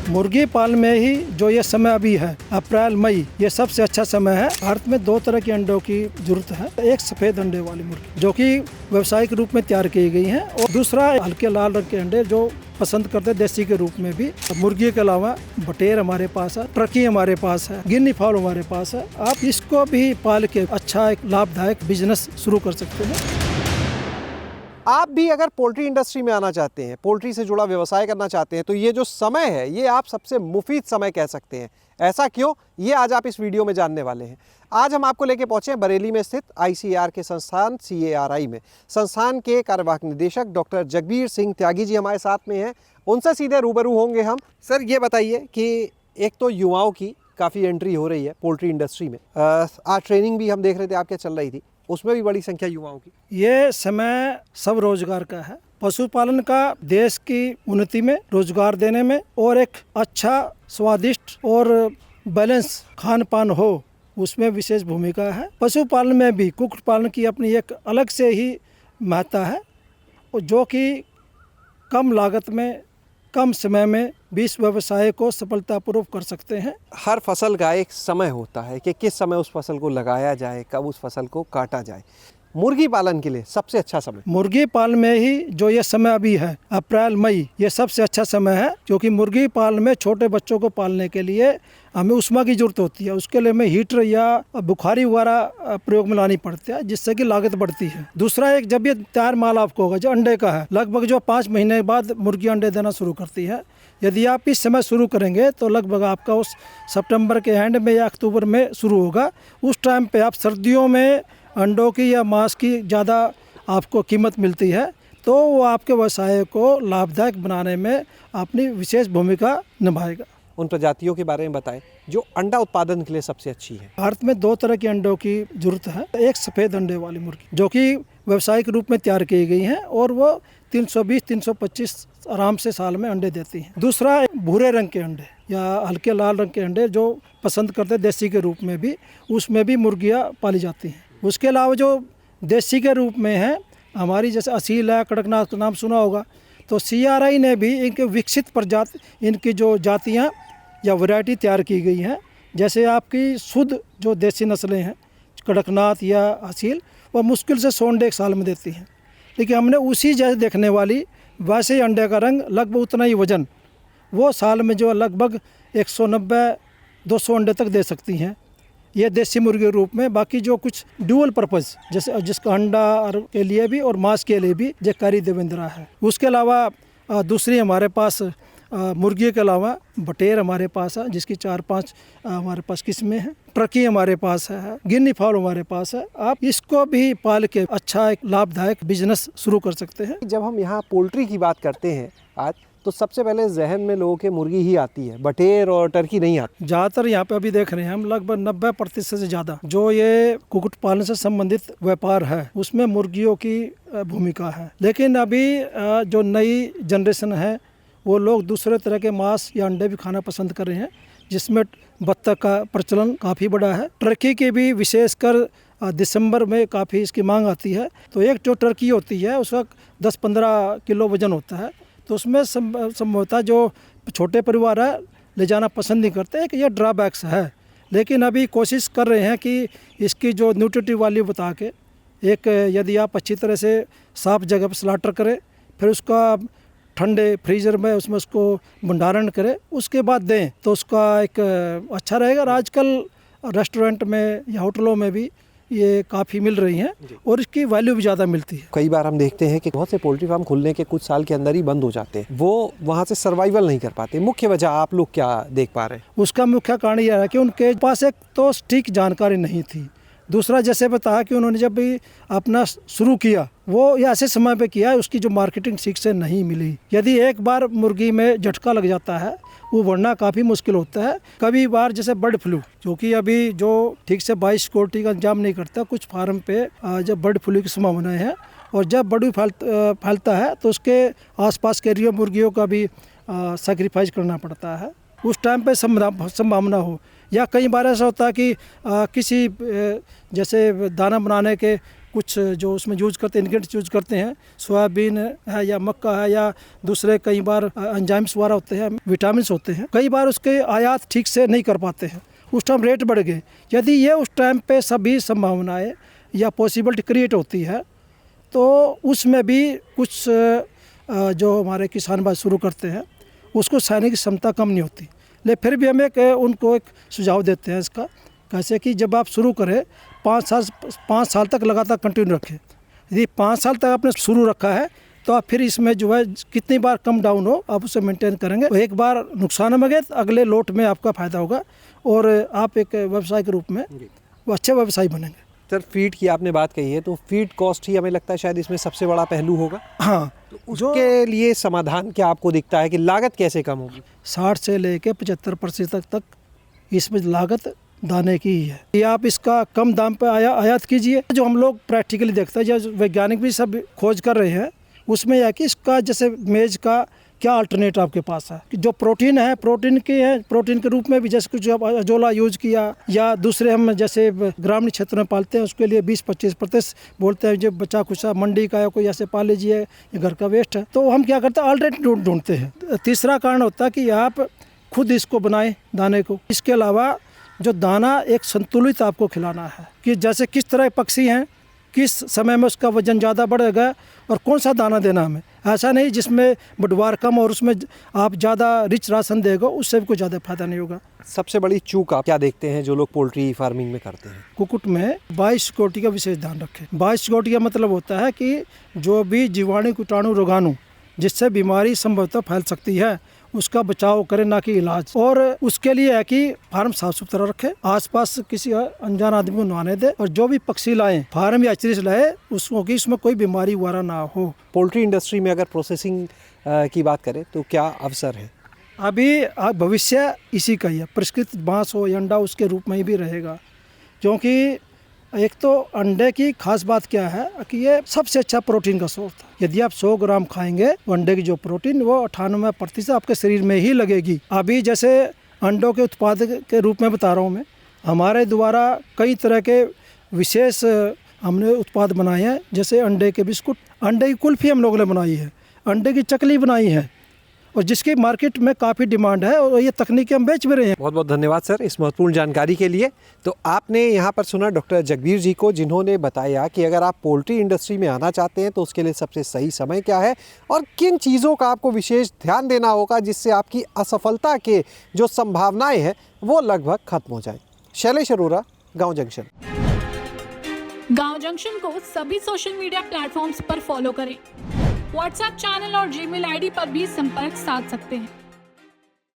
मुर्गी पालन में ही जो ये समय अभी है अप्रैल मई, ये सबसे अच्छा समय है। भारत में दो तरह के अंडों की जरूरत है। एक सफेद अंडे वाली मुर्गी जो कि व्यावसायिक रूप में तैयार की गई है, और दूसरा हल्के लाल रंग के अंडे जो पसंद करते हैं देसी के रूप में भी। मुर्गी के अलावा बटेर हमारे पास है, टर्की हमारे पास है, गिनी फाउल हमारे पास है। आप इसको भी पाल के अच्छा एक लाभदायक बिजनेस शुरू कर सकते हैं। आप भी अगर पोल्ट्री इंडस्ट्री में आना चाहते हैं, पोल्ट्री से जुड़ा व्यवसाय करना चाहते हैं, तो ये जो समय है ये आप सबसे मुफीद समय कह सकते हैं। ऐसा क्यों, ये आज आप इस वीडियो में जानने वाले हैं। आज हम आपको लेके पहुंचे हैं बरेली में स्थित ICAR के संस्थान CARI में। संस्थान के कार्यवाहक निदेशक डॉक्टर जगबीर सिंह त्यागी जी हमारे साथ में हैं। उनसे सीधे रूबरू होंगे हम। सर, ये बताइए कि एक तो युवाओं की काफ़ी एंट्री हो रही है पोल्ट्री इंडस्ट्री में। आज ट्रेनिंग भी हम देख रहे थे आपके चल रही थी, उसमें भी बड़ी संख्या युवाओं की। ये समय सब रोजगार का है। पशुपालन का देश की उन्नति में, रोजगार देने में, और एक अच्छा स्वादिष्ट और बैलेंस खान पान हो, उसमें विशेष भूमिका है। पशुपालन में भी कुक्कुट पालन की अपनी एक अलग से ही महत्ता है, जो कि कम लागत में कम समय में भी इस व्यवसाय को सफलतापूर्वक कर सकते हैं। हर फसल का एक समय होता है कि किस समय उस फसल को लगाया जाए, कब उस फसल को काटा जाए। मुर्गी पालन के लिए सबसे अच्छा समय, मुर्गी पालन में ही जो ये समय अभी है अप्रैल मई, ये सबसे अच्छा समय है। क्योंकि मुर्गी पालन में छोटे बच्चों को पालने के लिए हमें उष्मा की जरूरत होती है। उसके लिए हमें हीटर या बुखारी वगैरह प्रयोग में लानी पड़ती है, जिससे कि लागत बढ़ती है। दूसरा, एक जब ये तैयार माल आपको होगा जो अंडे का है, लगभग जो 5 महीने बाद मुर्गी अंडे देना शुरू करती है। यदि आप इस समय शुरू करेंगे तो लगभग आपका उस सितंबर के एंड में या अक्टूबर में शुरू होगा। उस टाइम पे आप सर्दियों में अंडों की या मांस की ज़्यादा आपको कीमत मिलती है, तो वो आपके व्यवसाय को लाभदायक बनाने में अपनी विशेष भूमिका निभाएगा। उन प्रजातियों के बारे में बताएं जो अंडा उत्पादन के लिए सबसे अच्छी है। भारत में दो तरह के अंडों की जरूरत है। एक सफ़ेद अंडे वाली मुर्गी जो कि व्यावसायिक रूप में तैयार की गई है, और वो 320-325 आराम से साल में अंडे देती हैं। दूसरा, भूरे रंग के अंडे या हल्के लाल रंग के अंडे जो पसंद करते हैं देसी के रूप में भी, उसमें भी मुर्गियाँ पाली जाती हैं। उसके अलावा जो देसी के रूप में है हमारी, जैसे असील है, कड़कनाथ का नाम सुना होगा, तो CRI ने भी इनके विकसित प्रजाति, इनकी जो जातियाँ या वैरायटी तैयार की गई हैं। जैसे आपकी शुद्ध जो देसी नस्लें हैं कड़कनाथ या असील, वह मुश्किल से 100 अंडे एक साल में देती हैं। लेकिन हमने उसी जैसे देखने वाली वैसे ही अंडे का रंग, लगभग उतना ही वजन, वो साल में जो लगभग 190-200 अंडे तक दे सकती हैं, ये देसी मुर्गी के रूप में। बाकी जो कुछ ड्यूअल पर्पज़, जैसे जिसका अंडा के लिए भी और मांस के लिए भी, जे कारी देवेंद्रा है। उसके अलावा दूसरी हमारे पास मुर्गी के अलावा बटेर हमारे पास है, जिसकी 4-5 हमारे पास किस्में हैं। टर्की हमारे पास है, गिनी फाउल हमारे पास है। आप इसको भी पाल के अच्छा एक लाभदायक बिजनेस शुरू कर सकते हैं। जब हम यहाँ पोल्ट्री की बात करते हैं आज, तो सबसे पहले जहन में लोगों के मुर्गी ही आती है, बटेर और टर्की नहीं आती। ज़्यादातर यहाँ पे अभी देख रहे हैं हम, लगभग 90% से ज़्यादा जो ये कुक्कुट पालन से संबंधित व्यापार है, उसमें मुर्गियों की भूमिका है। लेकिन अभी जो नई जनरेशन है, वो लोग दूसरे तरह के मांस या अंडे भी खाना पसंद कर रहे हैं, जिसमें बत्तख का प्रचलन काफ़ी बड़ा है। टर्की की भी विशेषकर दिसंबर में काफ़ी इसकी मांग आती है। तो एक जो टर्की होती है उसका 10-15 किलो वजन होता है, तो उसमें संभवतः जो छोटे परिवार है ले जाना पसंद नहीं करते। कि ये ड्रॉबैक्स है, लेकिन अभी कोशिश कर रहे हैं कि इसकी जो न्यूट्रिटिव वैल्यू बता के, एक यदि आप अच्छी तरह से साफ जगह पर स्लाटर करें, फिर उसका ठंडे फ्रीज़र में उसमें उसको भंडारण करें, उसके बाद दें, तो उसका एक अच्छा रहेगा। और आजकल रेस्टोरेंट में या होटलों में भी ये काफ़ी मिल रही हैं, और इसकी वैल्यू भी ज़्यादा मिलती है। कई बार हम देखते हैं कि बहुत से पोल्ट्री फार्म खुलने के कुछ साल के अंदर ही बंद हो जाते हैं, वो वहाँ से सर्वाइवल नहीं कर पाते। मुख्य वजह आप लोग क्या देख पा रहे हैं? उसका मुख्य कारण यह है कि उनके पास एक तो ठीक जानकारी नहीं थी। दूसरा, जैसे बताया कि उन्होंने जब भी अपना शुरू किया, वो ऐसे समय पे किया, उसकी जो मार्केटिंग ठीक से नहीं मिली। यदि एक बार मुर्गी में झटका लग जाता है, वो बढ़ना काफ़ी मुश्किल होता है। कभी बार जैसे बर्ड फ्लू, जो कि अभी जो ठीक से बायोसिक्योरिटी का इंतजाम नहीं करता, कुछ फार्म पे जब बर्ड फ्लू की संभावना है, और जब बर्ड फ्लू फैलता है तो उसके आसपास के एरिया मुर्गियों का भी सैक्रिफाइस करना पड़ता है। उस टाइम पे संभावना हो, या कई बार ऐसा होता है कि किसी जैसे दाना बनाने के कुछ जो उसमें यूज करते हैं इंग्रेडिएंट्स यूज करते हैं, सोयाबीन है या मक्का है या दूसरे कई बार एंजाइम्स वगैरह होते हैं, विटामिन होते हैं, कई बार उसके आयात ठीक से नहीं कर पाते हैं, उस टाइम रेट बढ़ गए। यदि ये उस टाइम पे सभी संभावनाएं या पॉसिबिलिटी क्रिएट होती है तो उसमें भी कुछ जो हमारे किसान भाई शुरू करते हैं उसको सहने की क्षमता कम नहीं होती। लेकिन फिर भी हम उनको एक सुझाव देते हैं इसका, कैसे कि जब आप शुरू करें 5 साल तक लगातार कंटिन्यू रखें। यदि 5 साल तक आपने शुरू रखा है तो आप फिर इसमें जो है कितनी बार कम डाउन हो आप उसे मेंटेन करेंगे, तो एक बार नुकसान में गए तो अगले लोट में आपका फ़ायदा होगा और आप एक व्यवसाय के रूप में वो अच्छे व्यवसायी बनेंगे। सर फीड की आपने बात कही है, तो फीड कॉस्ट ही हमें लगता है शायद इसमें सबसे बड़ा पहलू होगा। हाँ, तो उसके लिए समाधान क्या आपको दिखता है कि लागत कैसे कम होगी? 60 से लेकर 75% तक इसमें लागत दाने की ही है। ये आप इसका कम दाम पर आयात कीजिए। जो हम लोग प्रैक्टिकली देखते हैं, जो वैज्ञानिक भी सब खोज कर रहे हैं, उसमें यह कि इसका जैसे मेज का क्या अल्टरनेट आपके पास है कि जो प्रोटीन है, प्रोटीन के रूप में भी जैसे कुछ अजोला यूज किया या दूसरे हम जैसे ग्रामीण क्षेत्र में पालते हैं उसके लिए 20-25% बोलते हैं जो बचा खुचा मंडी का या कोई ऐसे पाल लीजिए, ये घर का वेस्ट है, तो हम क्या करते हैं अल्टरनेटिव ढूंढते हैं। तीसरा कारण होता है कि आप खुद इसको बनाएं दाने को। इसके अलावा जो दाना एक संतुलित आपको खिलाना है कि जैसे किस तरह पक्षी हैं, किस समय में उसका वजन ज़्यादा बढ़ेगा और कौन सा दाना देना हमें। ऐसा नहीं जिसमें बटवार कम और उसमें आप ज़्यादा रिच राशन देगा, उससे भी कोई ज़्यादा फायदा नहीं होगा। सबसे बड़ी चूक आप क्या देखते हैं जो लोग पोल्ट्री फार्मिंग में करते हैं? कुक्कुट में बायो सिक्योरिटी का विशेष ध्यान रखें। बायो सिक्योरिटी का मतलब होता है कि जो भी जीवाणु कीटाणु रोगाणु जिससे बीमारी संभवतः फैल सकती है उसका बचाव करें, ना कि इलाज। और उसके लिए है कि फार्म साफ सुथरा रखें, आसपास किसी अनजान आदमी को नहाने दे और जो भी पक्षी लाएं फार्म या हैचरी से लाए उसको कि इसमें कोई बीमारी वगैरह ना हो। पोल्ट्री इंडस्ट्री में अगर प्रोसेसिंग की बात करें तो क्या अवसर है? अभी भविष्य इसी का ही है, परिष्कृत मांस हो या अंडा उसके रूप में ही भी रहेगा, क्योंकि एक तो अंडे की खास बात क्या है कि ये सबसे अच्छा प्रोटीन का सोर्स है। यदि आप 100 ग्राम खाएंगे तो अंडे की जो प्रोटीन वो 98% आपके शरीर में ही लगेगी। अभी जैसे अंडों के उत्पाद के रूप में बता रहा हूँ मैं, हमारे द्वारा कई तरह के विशेष हमने उत्पाद बनाए हैं, जैसे अंडे के बिस्कुट, अंडे की कुल्फी हम लोगों ने बनाई है, अंडे की चकली बनाई है और जिसकी मार्केट में काफ़ी डिमांड है और ये तकनीकें हम बेच भी रहे हैं। बहुत बहुत धन्यवाद सर इस महत्वपूर्ण जानकारी के लिए। तो आपने यहाँ पर सुना डॉक्टर जगबीर जी को, जिन्होंने बताया कि अगर आप पोल्ट्री इंडस्ट्री में आना चाहते हैं तो उसके लिए सबसे सही समय क्या है और किन चीज़ों का आपको विशेष ध्यान देना होगा जिससे आपकी असफलता के जो संभावनाएं हैं वो लगभग खत्म हो जाए। शैलेश अरोरा, गाँव जंक्शन। गाँव जंक्शन को सभी सोशल मीडिया प्लेटफॉर्म्स पर फॉलो करें। व्हाट्सएप चैनल और जीमेल आईडी पर भी संपर्क साध सकते हैं।